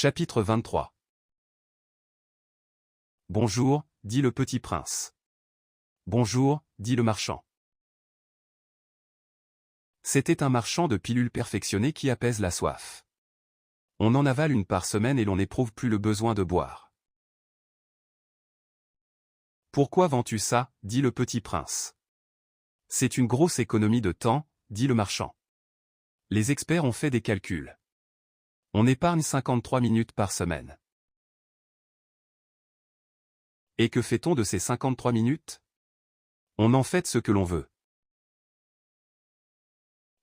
Chapitre 23. Bonjour, dit le petit prince. Bonjour, dit le marchand. C'était un marchand de pilules perfectionnées qui apaise la soif. On en avale une par semaine et l'on n'éprouve plus le besoin de boire. Pourquoi vends-tu ça, dit le petit prince. C'est une grosse économie de temps, dit le marchand. Les experts ont fait des calculs. On épargne 53 minutes par semaine. Et que fait-on de ces 53 minutes? On en fait ce que l'on veut.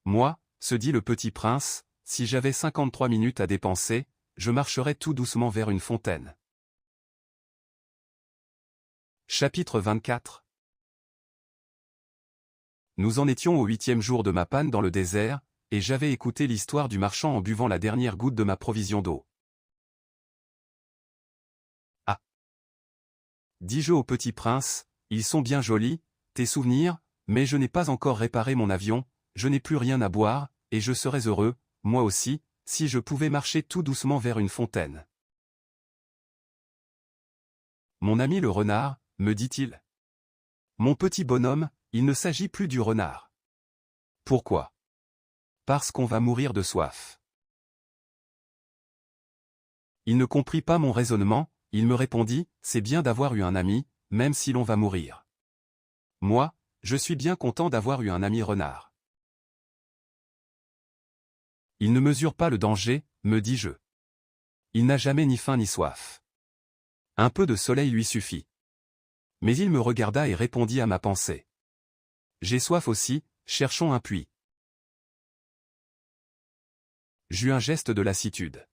Moi, se dit le petit prince, si j'avais 53 minutes à dépenser, je marcherais tout doucement vers une fontaine. Chapitre 24. Nous en étions au 8e jour de ma panne dans le désert, et j'avais écouté l'histoire du marchand en buvant la dernière goutte de ma provision d'eau. Ah! Dis-je au petit prince, ils sont bien jolis, tes souvenirs, mais je n'ai pas encore réparé mon avion, je n'ai plus rien à boire, et je serais heureux, moi aussi, si je pouvais marcher tout doucement vers une fontaine. Mon ami le renard, me dit-il. Mon petit bonhomme, il ne s'agit plus du renard. Pourquoi? Parce qu'on va mourir de soif. Il ne comprit pas mon raisonnement, il me répondit, c'est bien d'avoir eu un ami, même si l'on va mourir. Moi, je suis bien content d'avoir eu un ami renard. Il ne mesure pas le danger, me dis-je. Il n'a jamais ni faim ni soif. Un peu de soleil lui suffit. Mais il me regarda et répondit à ma pensée. J'ai soif aussi, cherchons un puits. J'eus un geste de lassitude.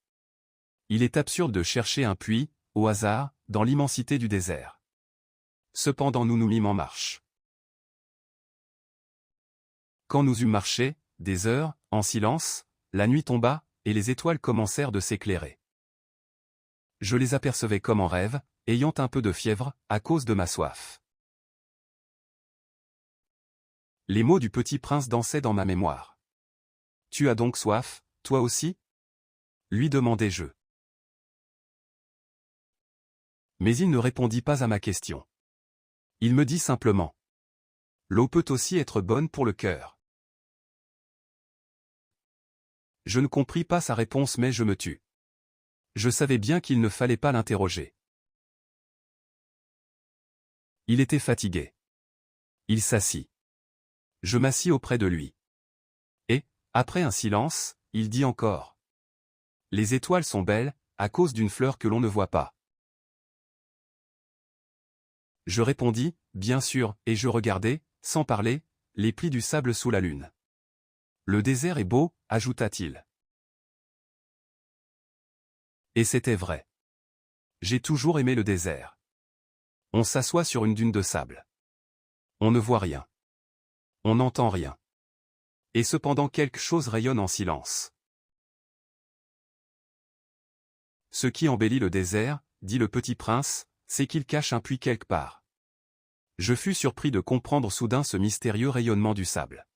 Il est absurde de chercher un puits, au hasard, dans l'immensité du désert. Cependant nous nous mîmes en marche. Quand nous eûmes marché, des heures, en silence, la nuit tomba, et les étoiles commencèrent de s'éclairer. Je les apercevais comme en rêve, ayant un peu de fièvre, à cause de ma soif. Les mots du petit prince dansaient dans ma mémoire. Tu as donc soif, toi aussi? Lui demandai-je. Mais il ne répondit pas à ma question. Il me dit simplement. L'eau peut aussi être bonne pour le cœur. Je ne compris pas sa réponse mais je me tus. Je savais bien qu'il ne fallait pas l'interroger. Il était fatigué. Il s'assit. Je m'assis auprès de lui. Et, après un silence, il dit encore. Les étoiles sont belles, à cause d'une fleur que l'on ne voit pas. Je répondis, bien sûr, et je regardai, sans parler, les plis du sable sous la lune. Le désert est beau, ajouta-t-il. Et c'était vrai. J'ai toujours aimé le désert. On s'assoit sur une dune de sable. On ne voit rien. On n'entend rien. Et cependant quelque chose rayonne en silence. Ce qui embellit le désert, dit le petit prince, c'est qu'il cache un puits quelque part. Je fus surpris de comprendre soudain ce mystérieux rayonnement du sable.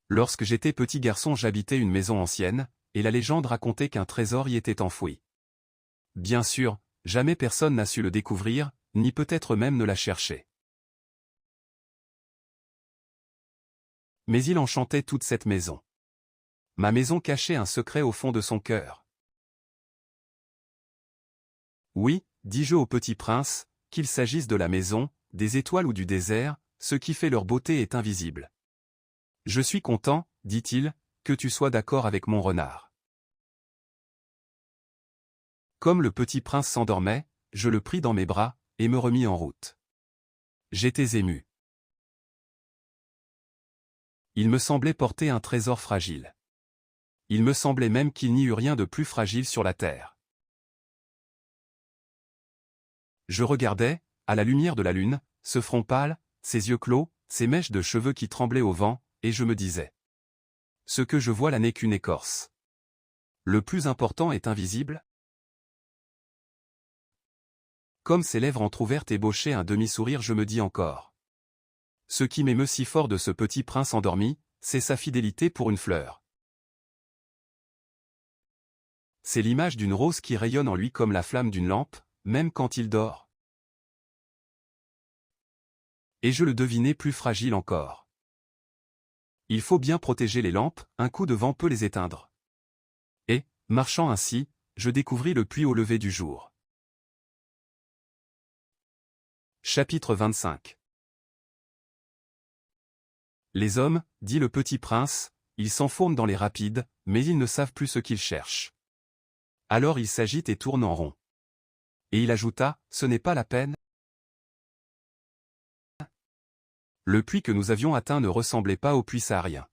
Lorsque j'étais petit garçon j'habitais une maison ancienne, et la légende racontait qu'un trésor y était enfoui. Bien sûr, jamais personne n'a su le découvrir, ni peut-être même ne l'a cherché. Mais il enchantait toute cette maison. Ma maison cachait un secret au fond de son cœur. Oui, dis-je au petit prince, qu'il s'agisse de la maison, des étoiles ou du désert, ce qui fait leur beauté est invisible. Je suis content, dit-il, que tu sois d'accord avec mon renard. Comme le petit prince s'endormait, je le pris dans mes bras, et me remis en route. J'étais ému. Il me semblait porter un trésor fragile. Il me semblait même qu'il n'y eût rien de plus fragile sur la terre. Je regardais, à la lumière de la lune, ce front pâle, ces yeux clos, ces mèches de cheveux qui tremblaient au vent, et je me disais. Ce que je vois là n'est qu'une écorce. Le plus important est invisible. Comme ses lèvres entr'ouvertes ébauchaient un demi-sourire je me dis encore. Ce qui m'émeut si fort de ce petit prince endormi, c'est sa fidélité pour une fleur. C'est l'image d'une rose qui rayonne en lui comme la flamme d'une lampe, même quand il dort. Et je le devinais plus fragile encore. Il faut bien protéger les lampes, un coup de vent peut les éteindre. Et, marchant ainsi, je découvris le puits au lever du jour. Chapitre 25. Les hommes, dit le petit prince, ils s'enfournent dans les rapides, mais ils ne savent plus ce qu'ils cherchent. Alors ils s'agitent et tournent en rond. Et il ajouta, ce n'est pas la peine. Le puits que nous avions atteint ne ressemblait pas aux puits sahariens.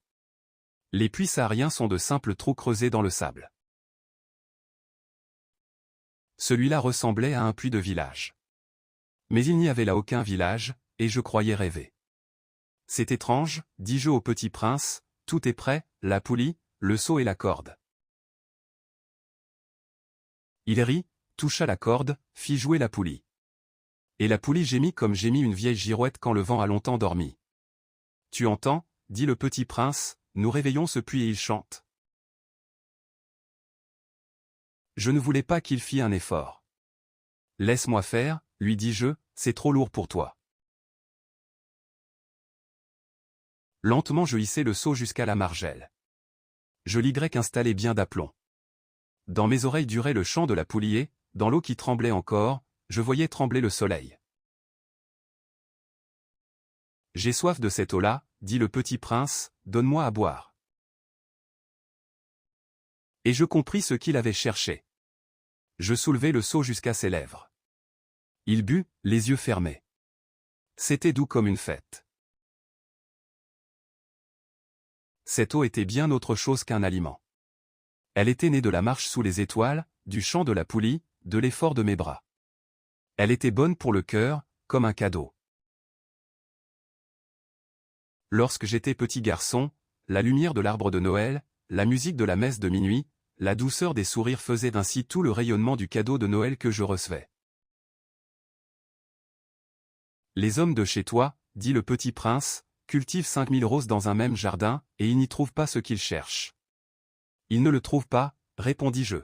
Les puits sahariens sont de simples trous creusés dans le sable. Celui-là ressemblait à un puits de village. Mais il n'y avait là aucun village, et je croyais rêver. C'est étrange, dis-je au petit prince, tout est prêt, la poulie, le seau et la corde. Il rit, toucha la corde, fit jouer la poulie. Et la poulie gémit comme gémit une vieille girouette quand le vent a longtemps dormi. Tu entends, dit le petit prince, nous réveillons ce puits et il chante. Je ne voulais pas qu'il fît un effort. Laisse-moi faire, lui dis-je, c'est trop lourd pour toi. Lentement je hissai le seau jusqu'à la margelle. Je l'y installai bien d'aplomb. Dans mes oreilles durait le chant de la poulie et, dans l'eau qui tremblait encore, je voyais trembler le soleil. J'ai soif de cette eau-là, dit le petit prince, donne-moi à boire. Et je compris ce qu'il avait cherché. Je soulevai le seau jusqu'à ses lèvres. Il but, les yeux fermés. C'était doux comme une fête. Cette eau était bien autre chose qu'un aliment. Elle était née de la marche sous les étoiles, du chant de la poulie, de l'effort de mes bras. Elle était bonne pour le cœur, comme un cadeau. Lorsque j'étais petit garçon, la lumière de l'arbre de Noël, la musique de la messe de minuit, la douceur des sourires faisaient ainsi tout le rayonnement du cadeau de Noël que je recevais. Les hommes de chez toi, dit le petit prince, cultivent 5000 roses dans un même jardin, et ils n'y trouvent pas ce qu'ils cherchent. Ils ne le trouvent pas, répondis-je.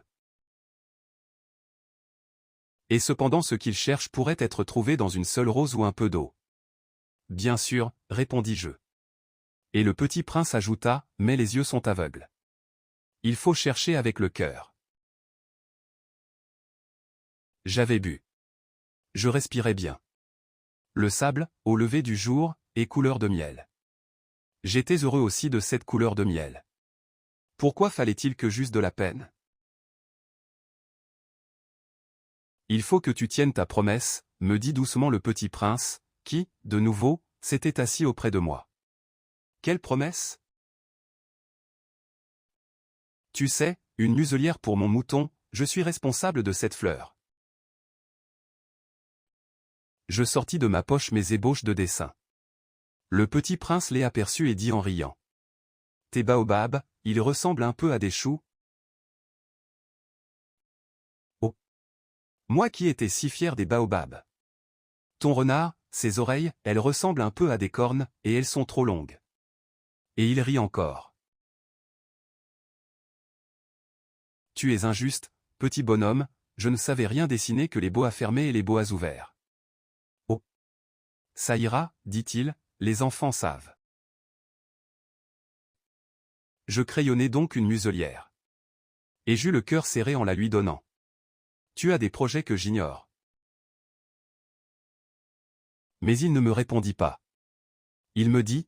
Et cependant ce qu'ils cherchent pourrait être trouvé dans une seule rose ou un peu d'eau. Bien sûr, répondis-je. Et le petit prince ajouta, mais les yeux sont aveugles. Il faut chercher avec le cœur. J'avais bu. Je respirais bien. Le sable, au lever du jour, est couleur de miel. J'étais heureux aussi de cette couleur de miel. Pourquoi fallait-il que j'eusse de la peine? Il faut que tu tiennes ta promesse, me dit doucement le petit prince, qui, de nouveau, s'était assis auprès de moi. Quelle promesse? Tu sais, une muselière pour mon mouton, je suis responsable de cette fleur. Je sortis de ma poche mes ébauches de dessin. Le petit prince les aperçut et dit en riant. Tes baobabs, ils ressemblent un peu à des choux. Oh! Moi qui étais si fier des baobabs. Ton renard, ses oreilles, elles ressemblent un peu à des cornes, et elles sont trop longues. Et il rit encore. Tu es injuste, petit bonhomme, je ne savais rien dessiner que les boas fermés et les boas ouverts. Oh! Ça ira, dit-il, les enfants savent. Je crayonnai donc une muselière. Et j'eus le cœur serré en la lui donnant. Tu as des projets que j'ignore. Mais il ne me répondit pas. Il me dit.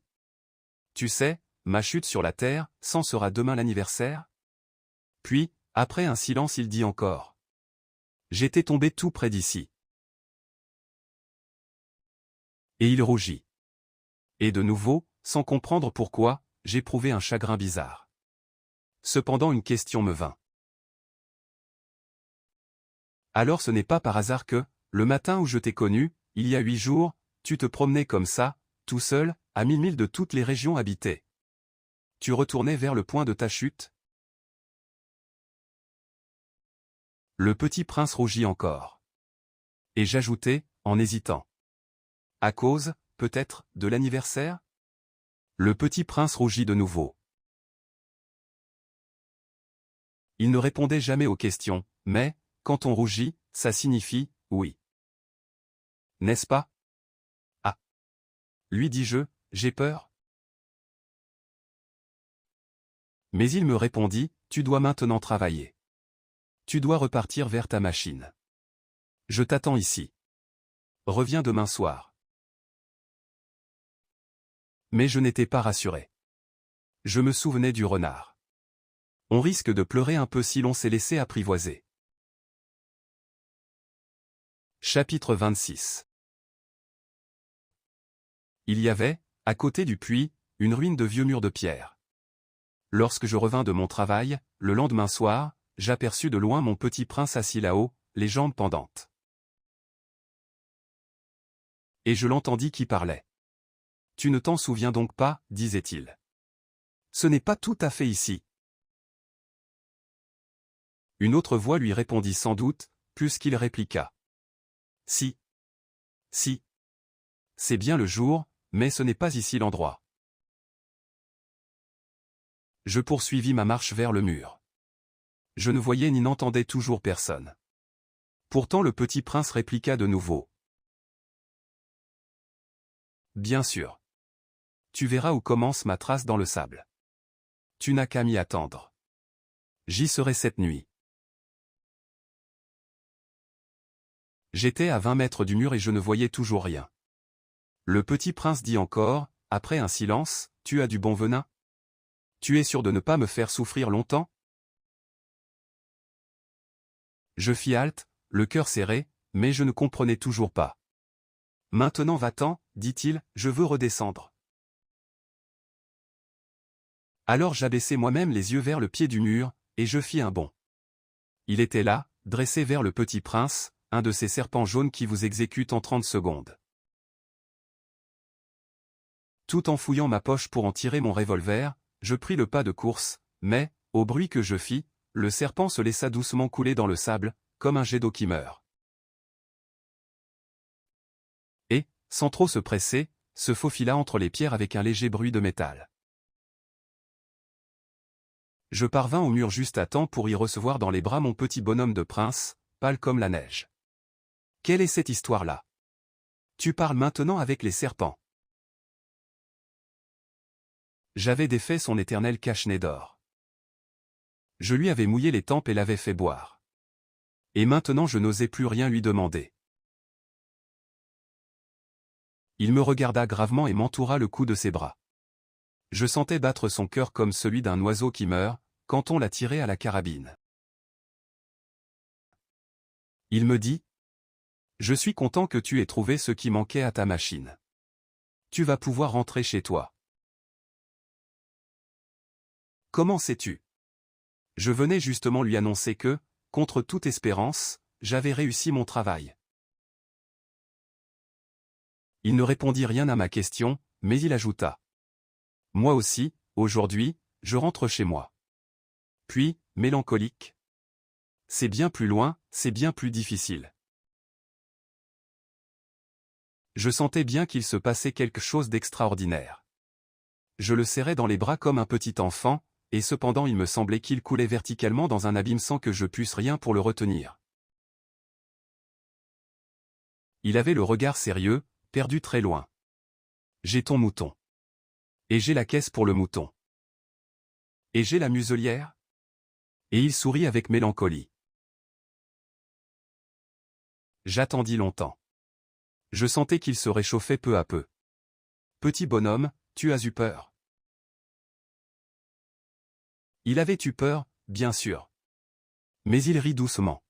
Tu sais, ma chute sur la terre, quand sera demain l'anniversaire? Puis, après un silence il dit encore. J'étais tombé tout près d'ici. Et il rougit. Et de nouveau, sans comprendre pourquoi, j'éprouvai un chagrin bizarre. Cependant une question me vint. Alors ce n'est pas par hasard que, le matin où je t'ai connu, il y a 8 jours, tu te promenais comme ça, tout seul, à 1000 milles de toutes les régions habitées. Tu retournais vers le point de ta chute? Le petit prince rougit encore. Et j'ajoutai, en hésitant. À cause, peut-être, de l'anniversaire? Le petit prince rougit de nouveau. Il ne répondait jamais aux questions, mais, quand on rougit, ça signifie « oui ». N'est-ce pas? Ah! Lui dis-je, j'ai peur. Mais il me répondit, tu dois maintenant travailler. Tu dois repartir vers ta machine. Je t'attends ici. Reviens demain soir. Mais je n'étais pas rassuré. Je me souvenais du renard. On risque de pleurer un peu si l'on s'est laissé apprivoiser. Chapitre 26. Il y avait, à côté du puits, une ruine de vieux murs de pierre. Lorsque je revins de mon travail, le lendemain soir, j'aperçus de loin mon petit prince assis là-haut, les jambes pendantes. Et je l'entendis qui parlait. « Tu ne t'en souviens donc pas, disait-il. Ce n'est pas tout à fait ici. » Une autre voix lui répondit sans doute, plus qu'il répliqua. « Si. Si. C'est bien le jour, mais ce n'est pas ici l'endroit. » Je poursuivis ma marche vers le mur. Je ne voyais ni n'entendais toujours personne. Pourtant le petit prince répliqua de nouveau. « Bien sûr. Tu verras où commence ma trace dans le sable. Tu n'as qu'à m'y attendre. J'y serai cette nuit. » J'étais à 20 mètres du mur et je ne voyais toujours rien. Le petit prince dit encore, après un silence, « Tu as du bon venin? Tu es sûr de ne pas me faire souffrir longtemps? » Je fis halte, le cœur serré, mais je ne comprenais toujours pas. « Maintenant va-t'en, dit-il, je veux redescendre. » Alors j'abaissai moi-même les yeux vers le pied du mur, et je fis un bond. Il était là, dressé vers le petit prince, un de ces serpents jaunes qui vous exécutent en 30 secondes. Tout en fouillant ma poche pour en tirer mon revolver, je pris le pas de course, mais, au bruit que je fis, le serpent se laissa doucement couler dans le sable, comme un jet d'eau qui meurt. Et, sans trop se presser, se faufila entre les pierres avec un léger bruit de métal. Je parvins au mur juste à temps pour y recevoir dans les bras mon petit bonhomme de prince, pâle comme la neige. « Quelle est cette histoire-là? Tu parles maintenant avec les serpents. » J'avais défait son éternel cache-nez d'or. Je lui avais mouillé les tempes et l'avais fait boire. Et maintenant je n'osais plus rien lui demander. Il me regarda gravement et m'entoura le cou de ses bras. Je sentais battre son cœur comme celui d'un oiseau qui meurt, quand on l'a tiré à la carabine. Il me dit, « Je suis content que tu aies trouvé ce qui manquait à ta machine. Tu vas pouvoir rentrer chez toi. » Comment sais-tu? Je venais justement lui annoncer que, contre toute espérance, j'avais réussi mon travail. Il ne répondit rien à ma question, mais il ajouta. Moi aussi, aujourd'hui, je rentre chez moi. Puis, mélancolique. C'est bien plus loin, c'est bien plus difficile. Je sentais bien qu'il se passait quelque chose d'extraordinaire. Je le serrais dans les bras comme un petit enfant, et cependant il me semblait qu'il coulait verticalement dans un abîme sans que je puisse rien pour le retenir. Il avait le regard sérieux, perdu très loin. J'ai ton mouton. Et j'ai la caisse pour le mouton. Et j'ai la muselière? Et il sourit avec mélancolie. J'attendis longtemps. Je sentais qu'il se réchauffait peu à peu. Petit bonhomme, tu as eu peur. Il avait eu peur, bien sûr. Mais il rit doucement.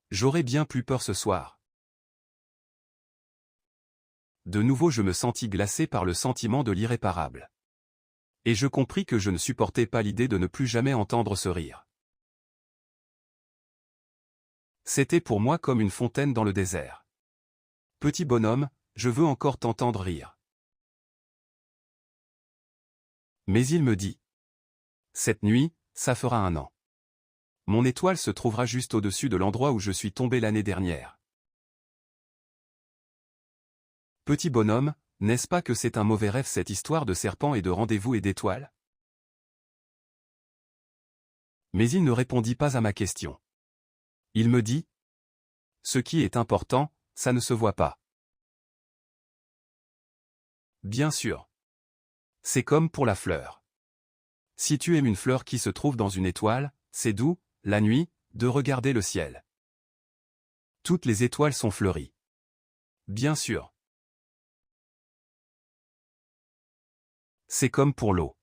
J'aurais bien plus peur ce soir. De nouveau je me sentis glacé par le sentiment de l'irréparable. Et je compris que je ne supportais pas l'idée de ne plus jamais entendre ce rire. C'était pour moi comme une fontaine dans le désert. Petit bonhomme, je veux encore t'entendre rire. Mais il me dit. Cette nuit, ça fera 1 an. Mon étoile se trouvera juste au-dessus de l'endroit où je suis tombé l'année dernière. Petit bonhomme, n'est-ce pas que c'est un mauvais rêve cette histoire de serpent et de rendez-vous et d'étoiles? Mais il ne répondit pas à ma question. Il me dit: ce qui est important, ça ne se voit pas. Bien sûr. C'est comme pour la fleur. Si tu aimes une fleur qui se trouve dans une étoile, c'est doux, la nuit, de regarder le ciel. Toutes les étoiles sont fleuries. Bien sûr. C'est comme pour l'eau.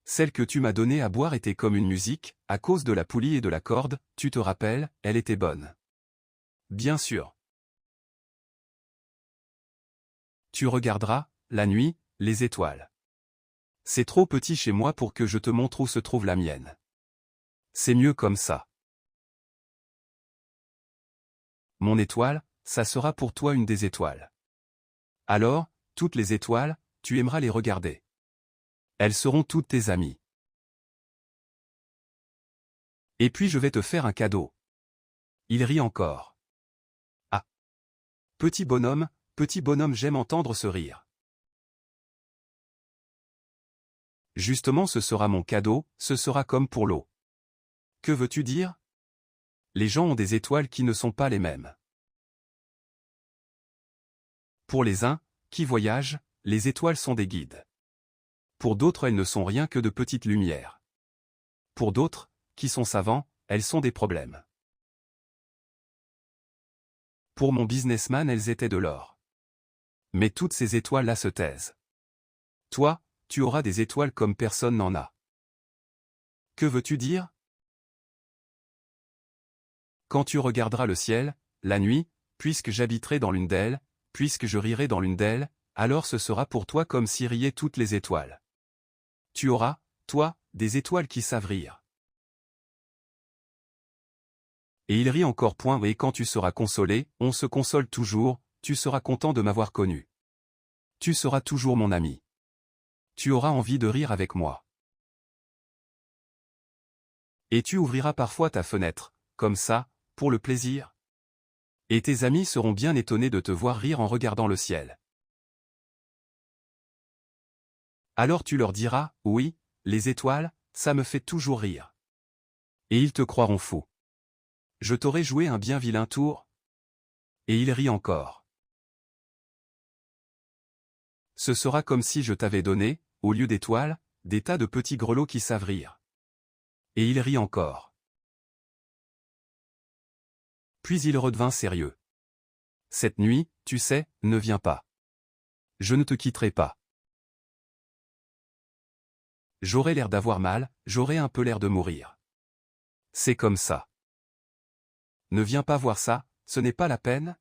Celle que tu m'as donnée à boire était comme une musique, à cause de la poulie et de la corde, tu te rappelles, elle était bonne. Bien sûr. Tu regarderas, la nuit, les étoiles. C'est trop petit chez moi pour que je te montre où se trouve la mienne. C'est mieux comme ça. Mon étoile, ça sera pour toi une des étoiles. Alors, toutes les étoiles, tu aimeras les regarder. Elles seront toutes tes amies. Et puis je vais te faire un cadeau. Il rit encore. Ah. Petit bonhomme, j'aime entendre ce rire. Justement, ce sera mon cadeau, ce sera comme pour l'eau. Que veux-tu dire? Les gens ont des étoiles qui ne sont pas les mêmes. Pour les uns, qui voyagent, les étoiles sont des guides. Pour d'autres, elles ne sont rien que de petites lumières. Pour d'autres, qui sont savants, elles sont des problèmes. Pour mon businessman, elles étaient de l'or. Mais toutes ces étoiles-là se taisent. Toi, tu auras des étoiles comme personne n'en a. Que veux-tu dire? Quand tu regarderas le ciel, la nuit, puisque j'habiterai dans l'une d'elles, puisque je rirai dans l'une d'elles, alors ce sera pour toi comme si riaient toutes les étoiles. Tu auras, toi, des étoiles qui savent rire. Et il rit encore point et quand tu seras consolé, on se console toujours, tu seras content de m'avoir connu. Tu seras toujours mon ami. Tu auras envie de rire avec moi. Et tu ouvriras parfois ta fenêtre, comme ça, pour le plaisir. Et tes amis seront bien étonnés de te voir rire en regardant le ciel. Alors tu leur diras, oui, les étoiles, ça me fait toujours rire. Et ils te croiront fou. Je t'aurai joué un bien vilain tour. Et il rit encore. Ce sera comme si je t'avais donné, au lieu d'étoiles, des tas de petits grelots qui savent rire. Et il rit encore. Puis il redevint sérieux. Cette nuit, tu sais, ne viens pas. Je ne te quitterai pas. J'aurai l'air d'avoir mal, j'aurai un peu l'air de mourir. C'est comme ça. Ne viens pas voir ça, ce n'est pas la peine.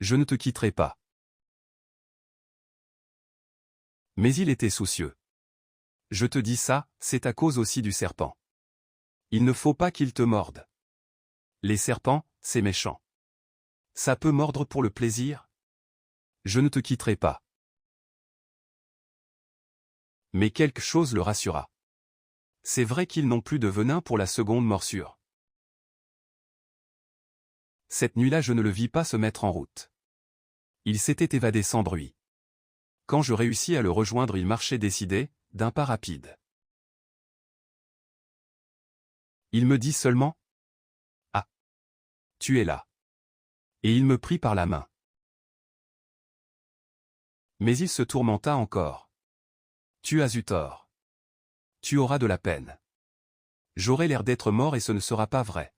Je ne te quitterai pas. Mais il était soucieux. Je te dis ça, c'est à cause aussi du serpent. Il ne faut pas qu'il te morde. Les serpents, c'est méchant. Ça peut mordre pour le plaisir. Je ne te quitterai pas. Mais quelque chose le rassura. C'est vrai qu'ils n'ont plus de venin pour la seconde morsure. Cette nuit-là je ne le vis pas se mettre en route. Il s'était évadé sans bruit. Quand je réussis à le rejoindre il marchait décidé, d'un pas rapide. Il me dit seulement: ah. Tu es là. Et il me prit par la main. Mais il se tourmenta encore. Tu as eu tort. Tu auras de la peine. J'aurai l'air d'être mort et ce ne sera pas vrai.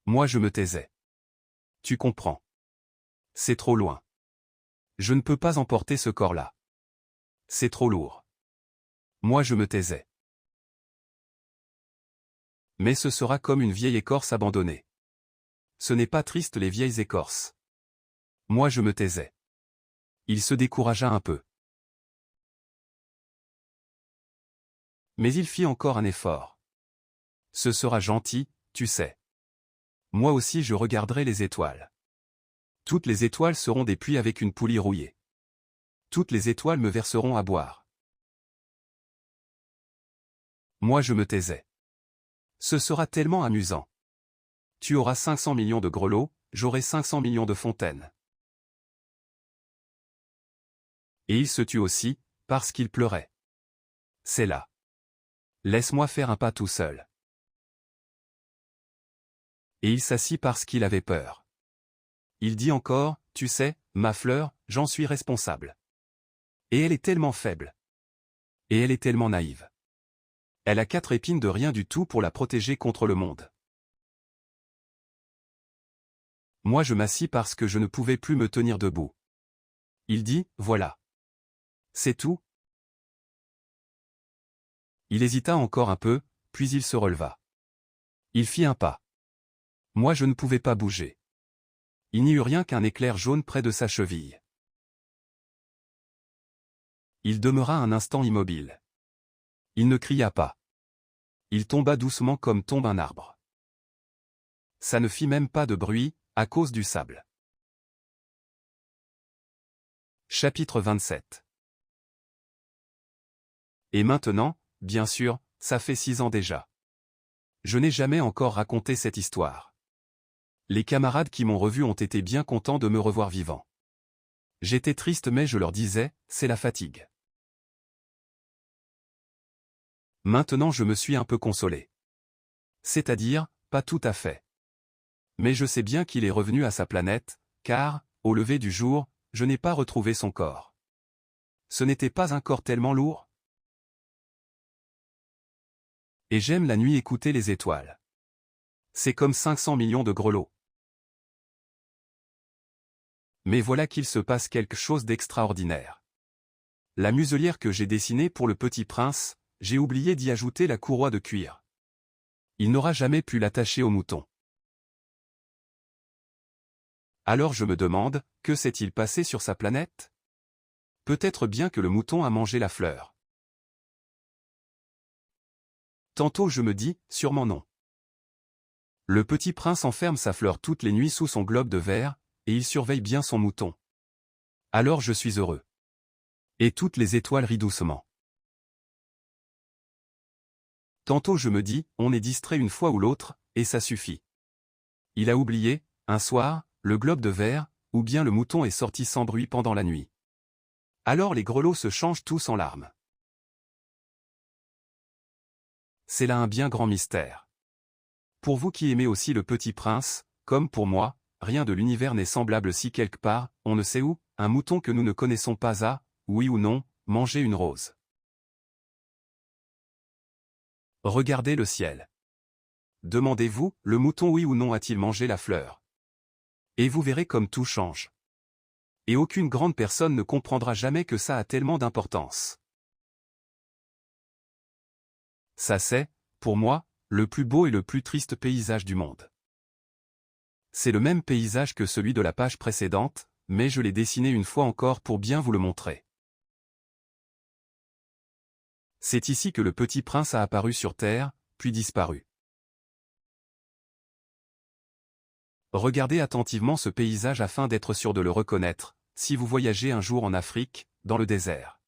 Moi je me taisais. Tu comprends. C'est trop loin. Je ne peux pas emporter ce corps-là. C'est trop lourd. Moi je me taisais. Mais ce sera comme une vieille écorce abandonnée. Ce n'est pas triste les vieilles écorces. Moi je me taisais. Il se découragea un peu. Mais il fit encore un effort. Ce sera gentil, tu sais. Moi aussi je regarderai les étoiles. Toutes les étoiles seront des puits avec une poulie rouillée. Toutes les étoiles me verseront à boire. Moi je me taisais. Ce sera tellement amusant. Tu auras 500 millions de grelots, j'aurai 500 millions de fontaines. Et il se tut aussi, parce qu'il pleurait. C'est là. Laisse-moi faire un pas tout seul. Et il s'assit parce qu'il avait peur. Il dit encore, tu sais, ma fleur, j'en suis responsable. Et elle est tellement faible. Et elle est tellement naïve. Elle a 4 épines de rien du tout pour la protéger contre le monde. Moi je m'assis parce que je ne pouvais plus me tenir debout. Il dit, voilà. C'est tout. Il hésita encore un peu, puis il se releva. Il fit un pas. Moi je ne pouvais pas bouger. Il n'y eut rien qu'un éclair jaune près de sa cheville. Il demeura un instant immobile. Il ne cria pas. Il tomba doucement comme tombe un arbre. Ça ne fit même pas de bruit, à cause du sable. Chapitre 27. Et maintenant, bien sûr, ça fait 6 ans déjà. Je n'ai jamais encore raconté cette histoire. Les camarades qui m'ont revu ont été bien contents de me revoir vivant. J'étais triste mais je leur disais, c'est la fatigue. Maintenant je me suis un peu consolé. C'est-à-dire, pas tout à fait. Mais je sais bien qu'il est revenu à sa planète, car, au lever du jour, je n'ai pas retrouvé son corps. Ce n'était pas un corps tellement lourd. Et j'aime la nuit écouter les étoiles. C'est comme 500 millions de grelots. Mais voilà qu'il se passe quelque chose d'extraordinaire. La muselière que j'ai dessinée pour le petit prince, j'ai oublié d'y ajouter la courroie de cuir. Il n'aura jamais pu l'attacher au mouton. Alors je me demande, que s'est-il passé sur sa planète? Peut-être bien que le mouton a mangé la fleur. Tantôt je me dis, sûrement non. Le petit prince enferme sa fleur toutes les nuits sous son globe de verre, et il surveille bien son mouton. Alors je suis heureux. Et toutes les étoiles rient doucement. Tantôt je me dis, on est distrait une fois ou l'autre, et ça suffit. Il a oublié, un soir, le globe de verre, ou bien le mouton est sorti sans bruit pendant la nuit. Alors les grelots se changent tous en larmes. C'est là un bien grand mystère. Pour vous qui aimez aussi le petit prince, comme pour moi, rien de l'univers n'est semblable si quelque part, on ne sait où, un mouton que nous ne connaissons pas a, oui ou non, mangé une rose. Regardez le ciel. Demandez-vous, le mouton oui ou non a-t-il mangé la fleur? Et vous verrez comme tout change. Et aucune grande personne ne comprendra jamais que ça a tellement d'importance. Ça c'est, pour moi, le plus beau et le plus triste paysage du monde. C'est le même paysage que celui de la page précédente, mais je l'ai dessiné une fois encore pour bien vous le montrer. C'est ici que le petit prince a apparu sur Terre, puis disparu. Regardez attentivement ce paysage afin d'être sûr de le reconnaître, si vous voyagez un jour en Afrique, dans le désert.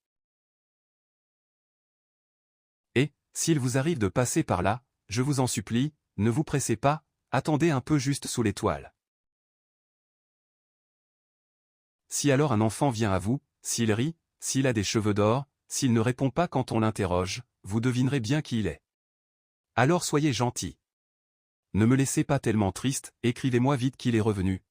Et, s'il vous arrive de passer par là, je vous en supplie, ne vous pressez pas, attendez un peu juste sous l'étoile. Si alors un enfant vient à vous, s'il rit, s'il a des cheveux d'or, s'il ne répond pas quand on l'interroge, vous devinerez bien qui il est. Alors soyez gentil. Ne me laissez pas tellement triste, écrivez-moi vite qu'il est revenu,